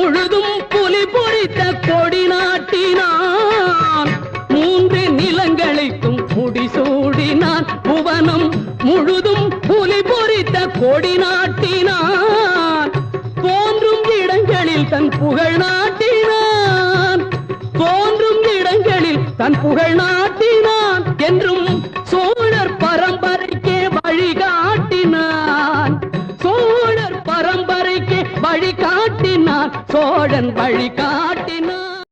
முழுதும் புலி பொறித்த கொடி நாட்டினான். மூன்று நிலங்களுக்கும் முடிசூடினான். புவனம் முழுதும் புலி பொறித்த கொடி நாட்டினான். தோன்றும் இடங்களில் தன் புகழ் நாட்டினான். தோன்றும் இடங்களில் தன் புகழ் நாட்டினான். என்றும் சோழர் பரம்பரைக்கே வழிகாட்டினான். சோழர் பரம்பரைக்கே வழிகாட்டினான். சோழன் வழிகாட்டினான்.